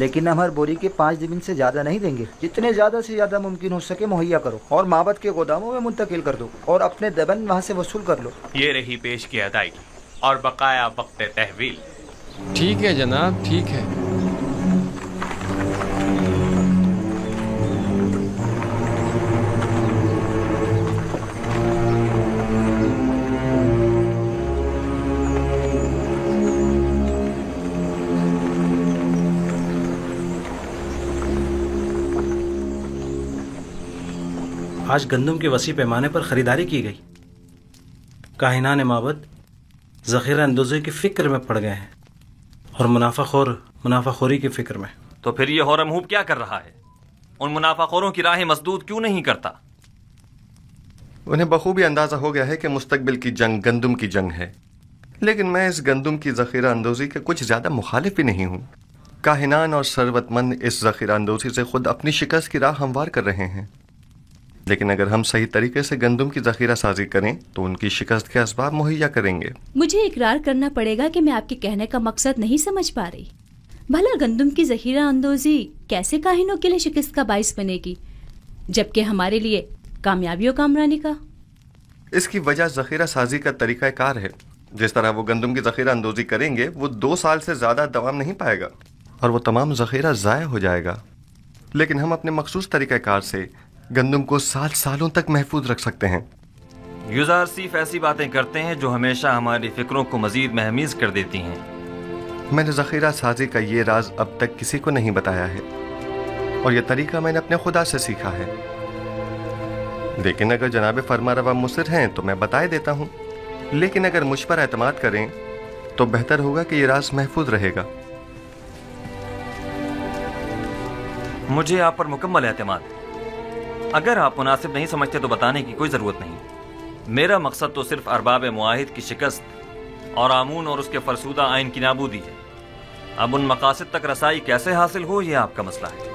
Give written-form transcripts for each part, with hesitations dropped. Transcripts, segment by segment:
لیکن ہم ہر بوری کے 5 دن سے زیادہ نہیں دیں گے. جتنے زیادہ سے زیادہ ممکن ہو سکے مہیا کرو اور معبد کے گوداموں میں منتقل کر دو اور اپنے دبن وہاں سے وصول کر لو. یہ رہی پیش کی ادائیگی اور بقایا وقت تحویل. ٹھیک ہے جناب، ٹھیک ہے. آج گندم کے وسیع پیمانے پر خریداری کی گئی. کاہنان معبد ذخیرہ اندوزی کی فکر میں پڑ گئے ہیں اور منافع خوری کی فکر میں. تو پھر یہ ہورمہوب کیا کر رہا ہے؟ ان منافع خوروں کی راہیں مسدود کیوں نہیں کرتا؟ انہیں بخوبی اندازہ ہو گیا ہے کہ مستقبل کی جنگ گندم کی جنگ ہے، لیکن میں اس گندم کی ذخیرہ اندوزی کے کچھ زیادہ مخالف بھی نہیں ہوں. کاہنان اور ثروت مند اس ذخیرہ اندوزی سے خود اپنی شکست کی راہ ہموار کر رہے ہیں، لیکن اگر ہم صحیح طریقے سے گندم کی ذخیرہ سازی کریں تو ان کی شکست کے اسباب مہیا کریں گے. مجھے اقرار کرنا پڑے گا کہ میں آپ کے کہنے کا مقصد نہیں سمجھ پا رہی. بھلا گندم کی ذخیرہ اندوزی کیسے کاہنوں کے لیے شکست کا باعث بنے گی جبکہ ہمارے لیے کامیابی و کامرانی کا؟ اس کی وجہ ذخیرہ سازی کا طریقہ کار ہے. جس طرح وہ گندم کی ذخیرہ اندوزی کریں گے وہ 2 سال سے زیادہ دوام نہیں پائے گا اور وہ تمام ذخیرہ ضائع ہو جائے گا، لیکن ہم اپنے مخصوص طریقہ کار سے گندم کو سالوں تک محفوظ رکھ سکتے ہیں. یوزارسیف ایسی باتیں کرتے ہیں جو ہمیشہ ہماری فکروں کو مزید مہمیز کر دیتی ہیں. میں نے ذخیرہ سازی کا یہ راز اب تک کسی کو نہیں بتایا ہے اور یہ طریقہ میں نے اپنے خدا سے سیکھا ہے، لیکن اگر جناب فرمانروا مصر ہیں تو میں بتائے دیتا ہوں. لیکن اگر مجھ پر اعتماد کریں تو بہتر ہوگا کہ یہ راز محفوظ رہے گا. مجھے آپ پر مکمل اعتماد ہے. اگر آپ مناسب نہیں سمجھتے تو بتانے کی کوئی ضرورت نہیں. میرا مقصد تو صرف ارباب معاہد کی شکست اور آمون اور اس کے فرسودہ آئین کی نابودی ہے. اب ان مقاصد تک رسائی کیسے حاصل ہو یہ آپ کا مسئلہ ہے.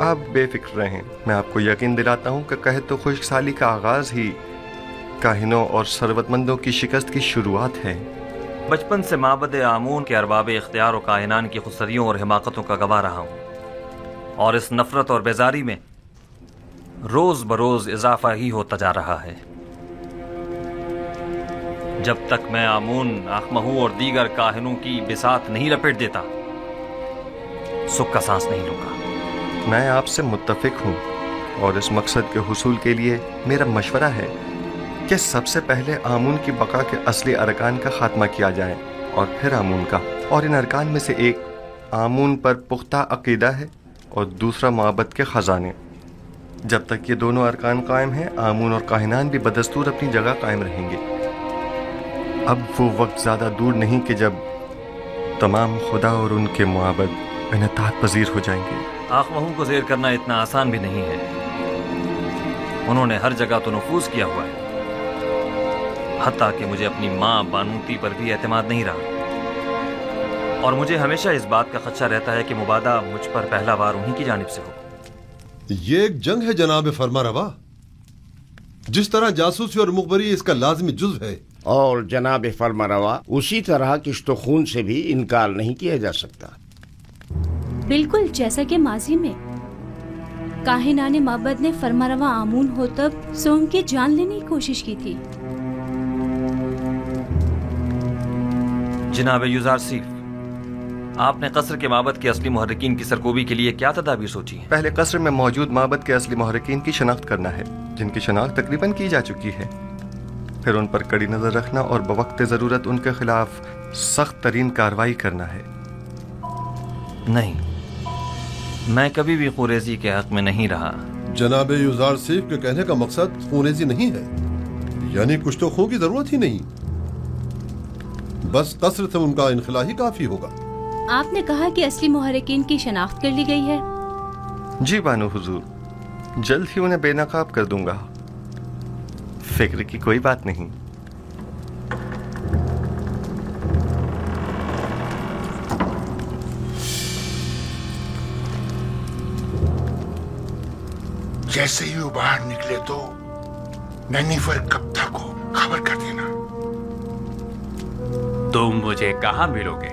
آپ بے فکر رہیں، میں آپ کو یقین دلاتا ہوں کہ قحط و خشک سالی کا آغاز ہی کاہنوں اور ثروت مندوں کی شکست کی شروعات ہے. بچپن سے معبد آمون کے ارباب اختیار و کاہنان کی خودسریوں اور حماقتوں کا گواہ رہا ہوں، اور اس نفرت اور بیزاری میں روز بروز اضافہ ہی ہوتا جا رہا ہے. جب تک میں آمون، آخمہو اور دیگر کاہنوں کی بساط نہیں لپیٹ دیتا سکھ کا سانس نہیں لوں گا. میں آپ سے متفق ہوں اور اس مقصد کے حصول کے لیے میرا مشورہ ہے کہ سب سے پہلے آمون کی بقا کے اصلی ارکان کا خاتمہ کیا جائے اور پھر آمون کا. اور ان ارکان میں سے ایک آمون پر پختہ عقیدہ ہے اور دوسرا معبد کے خزانے. جب تک یہ دونوں ارکان قائم ہیں آمون اور کاہنان بھی بدستور اپنی جگہ قائم رہیں گے. اب وہ وقت زیادہ دور نہیں کہ جب تمام خدا اور ان کے معبد انعطاف پذیر ہو جائیں گے. آخمہو کو زیر کرنا اتنا آسان بھی نہیں ہے. انہوں نے ہر جگہ تو نفوذ کیا ہوا ہے، حتیٰ کہ مجھے اپنی ماں بانوتی پر بھی اعتماد نہیں رہا، اور مجھے ہمیشہ اس بات کا خدشہ رہتا ہے کہ مبادہ مجھ پر پہلا بار انہی کی جانب سے ہو. یہ ایک جنگ ہے جناب فرمانروا، جس طرح جاسوسی اور مخبری اس کا لازمی جزو ہے. اور جناب فرمانروا اسی طرح کشت و خون سے بھی انکار نہیں کیا جا سکتا. بالکل جیسا کہ ماضی میں کاہنان معبد نے فرمانروا آمون ہو تب سونگ کی جان لینے کی کوشش کی تھی. جناب یوزارسیف، آپ نے قصر کے معبد کے اصلی محرکین کی سرکوبی کے لیے کیا تدابیر سوچی ہیں؟ پہلے قصر میں موجود معبد کے اصلی محرکین کی شناخت کرنا ہے، جن کی شناخت تقریباً کی جا چکی ہے. پھر ان پر کڑی نظر رکھنا اور بوقت ضرورت ان کے خلاف سخت ترین کارروائی کرنا ہے. نہیں، میں کبھی بھی خوریزی کے حق میں نہیں رہا. جناب یوزارسیف کے کہنے کا مقصد خوریزی نہیں ہے، یعنی کچھ تو خون کی ضرورت ہی نہیں، بس قصر سے ان کا انخلا ہی کافی ہوگا. آپ نے کہا کہ اصلی محرکین کی شناخت کر لی گئی ہے. جی بانو حضور، جلد ہی انہیں بے نقاب کر دوں گا، فکر کی کوئی بات نہیں. جیسے ہی وہ باہر نکلے تو نینیفر کپتھا کو خبر کر دینا. تم مجھے کہاں ملو گے؟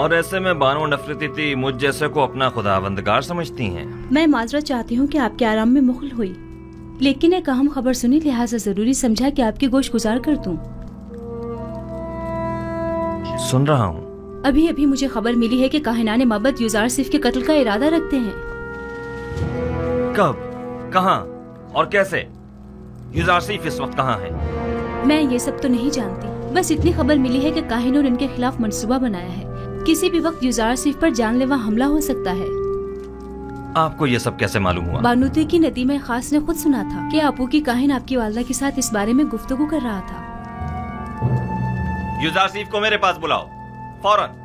اور ایسے میں بانو نفرتی مجھ جیسے کو اپنا خداوندگار سمجھتی ہیں؟ میں معذرت چاہتی ہوں کہ آپ کے آرام میں مخل ہوئی، لیکن ایک اہم خبر سنی، لہٰذا ضروری سمجھا کہ آپ کی گوش گزار کر دوں۔ سن رہا ہوں۔ ابھی مجھے خبر ملی ہے کہ کاہنان معبد یوزارسیف کے قتل کا ارادہ رکھتے ہیں۔ کب، کہاں اور کیسے؟ یوزارسیف اس وقت کہاں ہے؟ میں یہ سب تو نہیں جانتی، بس اتنی خبر ملی ہے کہ کاہنوں نے ان کے خلاف منصوبہ بنایا ہے، کسی بھی وقت یوزارسیف پر جان لیوا حملہ ہو سکتا ہے۔ آپ کو یہ سب کیسے معلوم ہوا؟ بانوتی کی ندیمہ خاص نے خود سنا تھا کہ آپو کی کاہن آپ کی والدہ کے ساتھ اس بارے میں گفتگو کر رہا تھا۔ یوزارسیف کو میرے پاس بلاؤ فوراً۔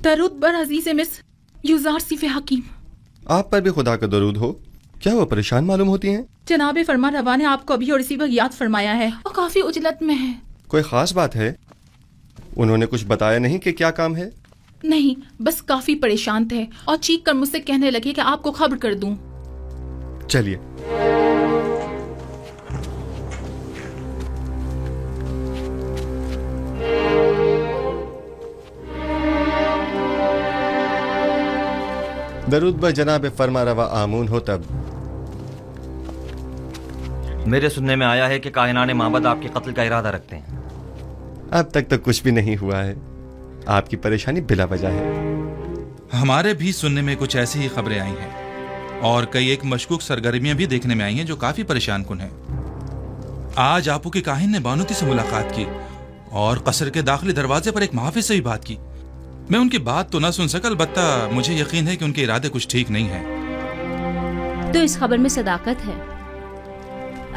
درود بر عزیز مس یوزارسیف حکیم۔ آپ پر بھی خدا کا درود ہو۔ کیا وہ پریشان معلوم ہوتی ہیں؟ جناب فرما روا نے آپ کو ابھی اور اسی وقت یاد فرمایا ہے اور کافی عجلت میں ہے۔ کوئی خاص بات ہے؟ انہوں نے کچھ بتایا نہیں کہ کیا کام ہے؟ نہیں، بس کافی پریشان تھے اور چیخ کر مجھ سے کہنے لگے کہ آپ کو خبر کر دوں۔ چلیے۔ درود بر جناب فرما روا آمون ہو تب۔ میرے سننے میں آیا ہے کہ کاہنان معبد آپ کے قتل کا ارادہ رکھتے ہیں۔ اب تک تو کچھ بھی نہیں ہوا ہے، آپ کی پریشانی بلا وجہ ہے۔ ہمارے بھی سننے میں کچھ ایسی ہی خبریں آئی ہیں اور کئی ایک مشکوک سرگرمیاں بھی دیکھنے میں آئی ہیں جو کافی پریشان کن ہیں۔ آج آپو کے کاہن نے بانوتی سے ملاقات کی اور قصر کے داخلی دروازے پر ایک محافظ سے بھی بات کی۔ میں ان کی بات تو نہ سن سکا، البتہ مجھے یقین ہے کہ ان کے ارادے کچھ ٹھیک نہیں ہیں۔ تو اس خبر میں صداقت ہے۔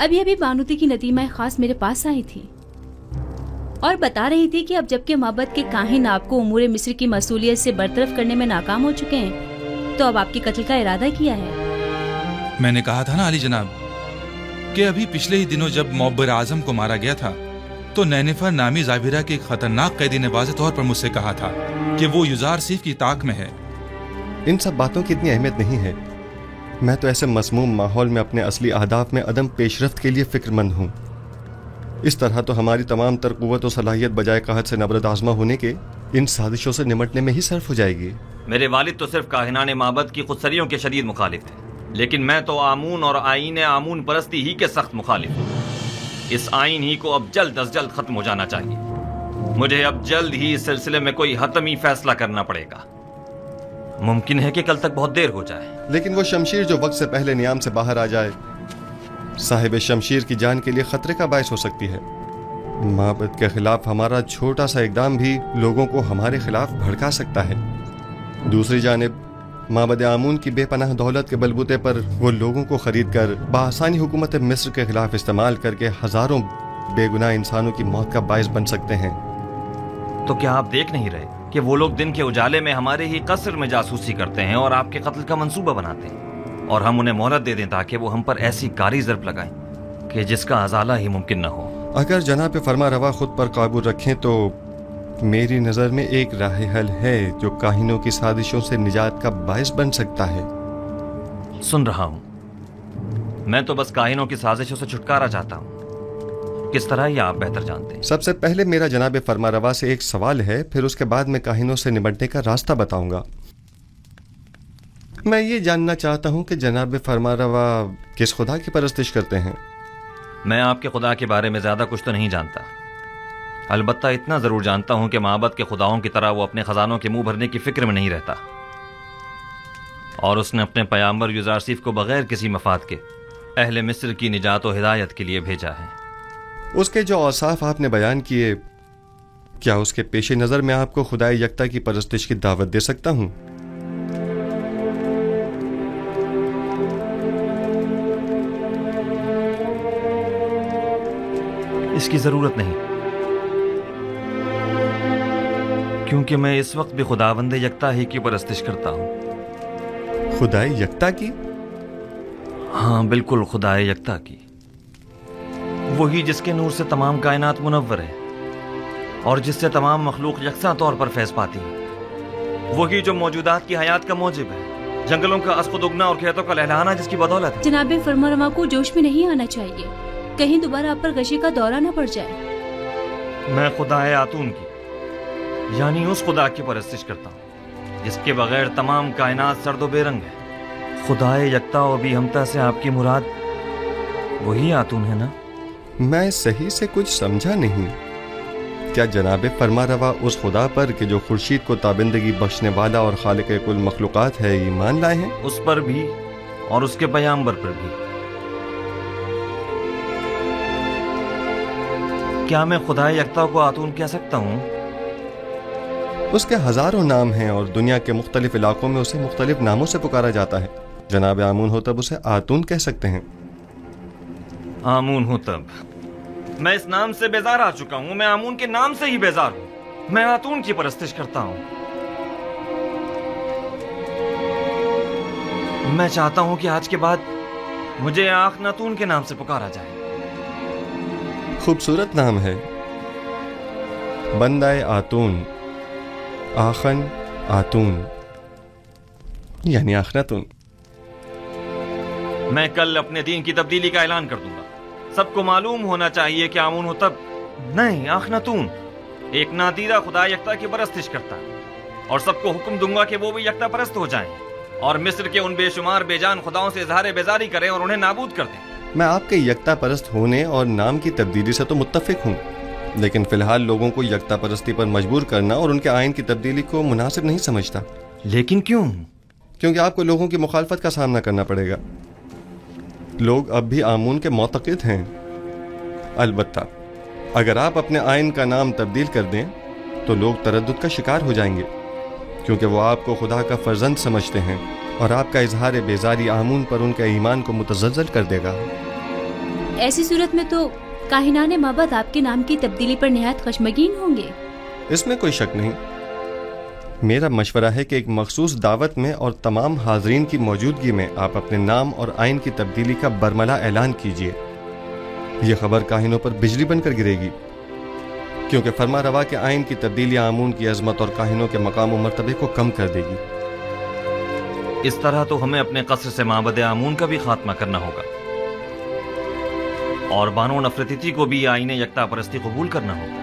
ابھی بانوتی کی ندیمہ خاص میرے پاس آئی تھی اور بتا رہی تھی کہ اب جبکہ معبد کے کاہن آپ کو امور مصر کی مسئولیت سے برطرف کرنے میں ناکام ہو چکے ہیں تو اب آپ کے قتل کا ارادہ کیا ہے۔ میں نے کہا تھا نا علی جناب کہ ابھی پچھلے ہی دنوں جب معبر اعظم کو مارا گیا تھا تو نینفر نامی ظاہرہ کے ایک خطرناک قیدی نے واضح طور پر مجھ سے کہا تھا کہ وہ یوزارسیف کی طاق میں ہے۔ ان سب باتوں کی اتنی اہمیت نہیں ہے، میں تو ایسے مسموم ماحول میں اپنے اصلی اہداف میں عدم پیش رفت کے لیے فکر مند ہوں۔ اس طرح تو ہماری تمام تر قوت و صلاحیت بجائے قحط سے نبرد آزما ہونے کے ان سازشوں سے نمٹنے میں ہی صرف ہو جائے گی۔ میرے والد تو صرف کاہنان معبد کی خودسریوں کے شدید مخالف تھے، لیکن میں تو آمون اور آئین آمون پرستی ہی کے سخت مخالف ہوں۔ اس آئین ہی کو اب جلد از جلد ختم ہو جانا چاہیے۔ مجھے اب جلد ہی اس سلسلے میں کوئی حتمی فیصلہ کرنا پڑے گا۔ ممکن ہے کہ کل تک بہت دیر ہو جائے، لیکن وہ شمشیر جو وقت سے پہلے نیام سے باہر آ جائے صاحب شمشیر کی جان کے لیے خطرے کا باعث ہو سکتی ہے۔ معبد کے خلاف ہمارا چھوٹا سا اقدام بھی لوگوں کو ہمارے خلاف بھڑکا سکتا ہے۔ دوسری جانب معبد آمون کی بے پناہ دولت کے بلبوتے پر وہ لوگوں کو خرید کر بآسانی حکومت مصر کے خلاف استعمال کر کے ہزاروں بے گناہ انسانوں کی موت کا باعث بن سکتے ہیں۔ تو کیا آپ دیکھ نہیں رہے کہ وہ لوگ دن کے اجالے میں ہمارے ہی قصر میں جاسوسی کرتے ہیں اور آپ کے قتل کا منصوبہ بناتے ہیں، اور ہم انہیں مہلت دے دیں تاکہ وہ ہم پر ایسی کاری ضرب لگائیں کہ جس کا ازالہ ہی ممکن نہ ہو؟ اگر جناب فرما روا خود پر قابو رکھیں تو میری نظر میں ایک راہ حل ہے جو کاہنوں کی سازشوں سے نجات کا باعث بن سکتا ہے۔ سن رہا ہوں، میں تو بس کاہنوں کی سازشوں سے چھٹکارا چاہتا ہوں۔ کس طرح یہ آپ بہتر جانتے ہیں۔ سب سے پہلے میرا جناب فرما روا سے ایک سوال ہے، پھر اس کے بعد میں کاہنوں سے نمٹنے کا راستہ بتاؤں گا۔ میں یہ جاننا چاہتا ہوں کہ جناب فرما روا کس خدا کی پرستش کرتے ہیں؟ میں آپ کے خدا کے بارے میں زیادہ کچھ تو نہیں جانتا، البتہ اتنا ضرور جانتا ہوں کہ معبد کے خداؤں کی طرح وہ اپنے خزانوں کے منہ بھرنے کی فکر میں نہیں رہتا، اور اس نے اپنے پیامبر یوزارسیف کو بغیر کسی مفاد کے اہل مصر کی نجات و ہدایت کے لیے بھیجا ہے۔ اس کے جو اوصاف آپ نے بیان کیے، کیا اس کے پیش نظر میں آپ کو خدائے یکتا کی پرستش کی دعوت دے سکتا ہوں؟ اس کی ضرورت نہیں، کیونکہ میں اس وقت بھی خداوند یکتا ہی کی پرستش کرتا ہوں۔ خدائے یکتا کی؟ ہاں بالکل، خدائے یکتا کی، وہی جس کے نور سے تمام کائنات منور ہے، اور جس سے تمام مخلوق یکساں طور پر فیض پاتی ہے، وہی جو موجودات کی حیات کا موجب ہے، جنگلوں کا از خود اگنا اور کھیتوں کا لہلہانا جس کی بدولت ہے۔ جناب فرمانروا کو جوش میں نہیں آنا چاہیے، کہیں دوبارہ آپ پر غشی کا دورہ نہ پڑ جائے۔ میں خدا آتون کی، یعنی اس خدا کی پرستش کرتا ہوں جس کے بغیر تمام کائنات سرد و بے رنگ ہے۔ خدا یکتا و بھی ہمتا سے آپ کی مراد وہی آتون ہے نا؟ میں صحیح سے کچھ سمجھا نہیں۔ کیا جناب فرما روا اس خدا پر کہ جو خورشید کو تابندگی بخشنے والا اور خالق کل مخلوقات ہے ایمان لائے ہیں؟ اس پر بھی اور اس کے پیغمبر پر بھی۔ کیا میں خدا یکتا کو آتون کہہ سکتا ہوں؟ اس کے ہزاروں نام ہیں اور دنیا کے مختلف علاقوں میں اسے مختلف ناموں سے پکارا جاتا ہے۔ جناب آمون ہو تب اسے آتون کہہ سکتے ہیں۔ آمون ہو تب، میں اس نام سے بیزار آ چکا ہوں، میں آمون کے نام سے ہی بیزار ہوں، میں آتون کی پرستش کرتا ہوں۔ میں چاہتا ہوں کہ آج کے بعد مجھے آخناتون کے نام سے پکارا جائے۔ خوبصورت نام ہے، بندہ آتون، آخن آتون یعنی آخناتون۔ میں کل اپنے دین کی تبدیلی کا اعلان کر دوں گا۔ سب کو معلوم ہونا چاہیے کہ آمون ہو تب نہیں، آخناتون ایک نادیدہ خدا یکتا کی پرستش کرتا ہے، اور سب کو حکم دوں گا کہ وہ بھی یکتا پرست ہو جائیں اور مصر کے ان بے شمار بے جان خداؤں سے اظہار بیزاری کریں اور انہیں نابود کر دیں۔ میں آپ کے یکتا پرست ہونے اور نام کی تبدیلی سے تو متفق ہوں، لیکن فی الحال لوگوں کو یکتا پرستی پر مجبور کرنا اور ان کے آئین کی تبدیلی کو مناسب نہیں سمجھتا۔ لیکن کیوں؟ کیونکہ آپ کو لوگوں کی مخالفت کا سامنا کرنا پڑے گا۔ لوگ اب بھی آمون کے معتقد ہیں، البتہ اگر آپ اپنے آئین کا نام تبدیل کر دیں تو لوگ تردد کا شکار ہو جائیں گے، کیونکہ وہ آپ کو خدا کا فرزند سمجھتے ہیں، اور آپ کا اظہار بیزاری آمون پر ان کے ایمان کو متزلزل کر دے گا۔ ایسی صورت میں تو کاہنان معبد آپ کے نام کی تبدیلی پر نہایت خشمگین ہوں گے۔ اس میں کوئی شک نہیں۔ میرا مشورہ ہے کہ ایک مخصوص دعوت میں اور تمام حاضرین کی موجودگی میں آپ اپنے نام اور آئین کی تبدیلی کا برملا اعلان کیجیے۔ یہ خبر کاہنوں پر بجلی بن کر گرے گی، کیونکہ فرما روا کے آئین کی تبدیلی آمون کی عظمت اور کاہنوں کے مقام و مرتبے کو کم کر دے گی۔ اس طرح تو ہمیں اپنے قصر سے معبد آمون کا بھی خاتمہ کرنا ہوگا، اور بانو نفرتیتی کو بھی آئین یکتا پرستی قبول کرنا ہوگا،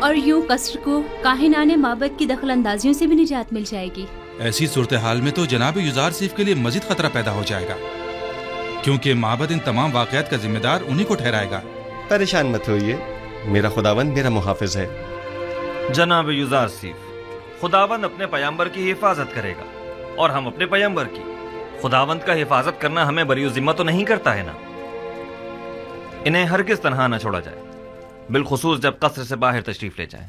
اور یوں قصر کو کاہنان معبد کی دخل اندازیوں سے بھی نجات مل جائے گی۔ ایسی صورتحال میں تو جناب یوزارسیف کے لیے مزید خطرہ پیدا ہو جائے گا، کیونکہ معبد ان تمام واقعات کا ذمہ دار انہی کو ٹھہرائے گا۔ پریشان مت ہوئیے، میرا خداوند میرا محافظ ہے۔ جناب یوزارسیف، خداوند اپنے پیغمبر کی حفاظت کرے گا، اور ہم اپنے پیغمبر کی۔ خداوند کا حفاظت کرنا ہمیں بری ذمہ تو نہیں کرتا ہے نا؟ انہیں ہرگز تنہا نہ چھوڑا جائے، بالخصوص جب قصر سے باہر تشریف لے جائیں۔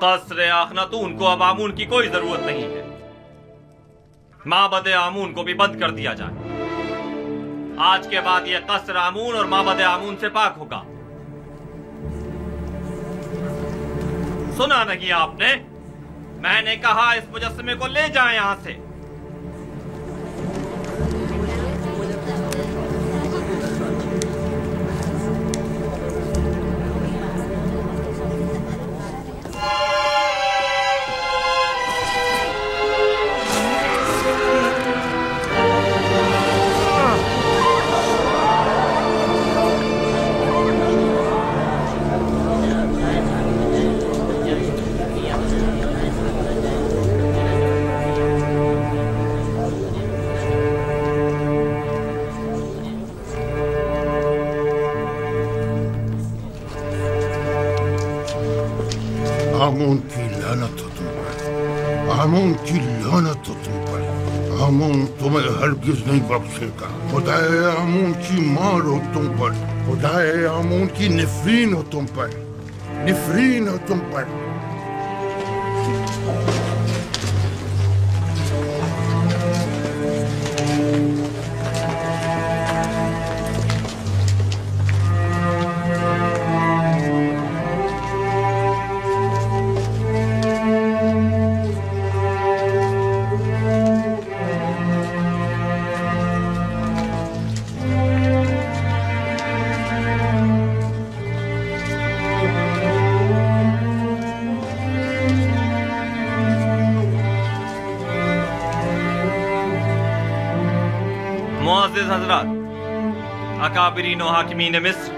قصر آخناتون کو اب آمون کی کوئی ضرورت نہیں ہے. معبد آمون کو بھی بند کر دیا جائے. آج کے بعد یہ قصر آمون اور معبد آمون سے پاک ہوگا. سنا نہیں آپ نے؟ میں نے کہا اس مجسمے کو لے جائیں یہاں سے. آمون کی لعنت ہو تم پر، آمون کی لعنت ہو تم پر. آمون تمہیں ہرگز نہیں بخشے گا. خدائے آمون کی مار ہو تم پر، خدائے آمون کی نفرین ہو تم پر، نفرین ہو تم پر. معزز حضرات، اکابرین و حاکمین مصر،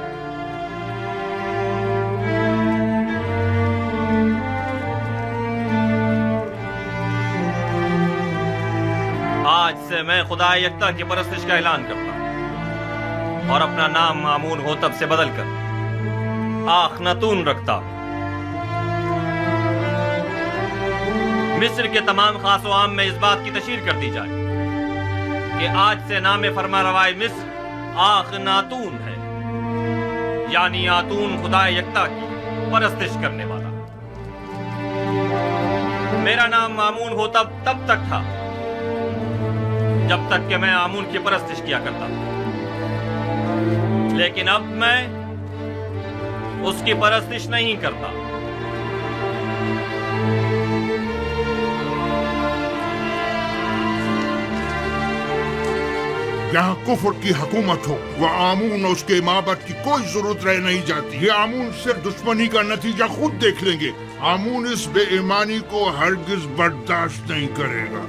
آج سے میں خدا یکتا کی پرستش کا اعلان کرتا ہوں اور اپنا نام آمون ہوتب سے بدل کر آخناتون رکھتا ہوں. مصر کے تمام خاص و عام میں اس بات کی تشہیر کر دی جائے کہ آج سے نام فرما روائے مصر آخناتون ہے، یعنی آتون خدا یکتا کی پرستش کرنے والا. میرا نام آمون ہوتا تب تک تھا جب تک کہ میں آمون کی پرستش کیا کرتا تھا، لیکن اب میں اس کی پرستش نہیں کرتا. جہاں کفر کی حکومت ہو وہ آمون اور اس کے معبد کی کوئی ضرورت رہ نہیں جاتی. یہ آمون صرف دشمنی کا نتیجہ خود دیکھ لیں گے. آمون اس بے ایمانی کو ہرگز برداشت نہیں کرے گا.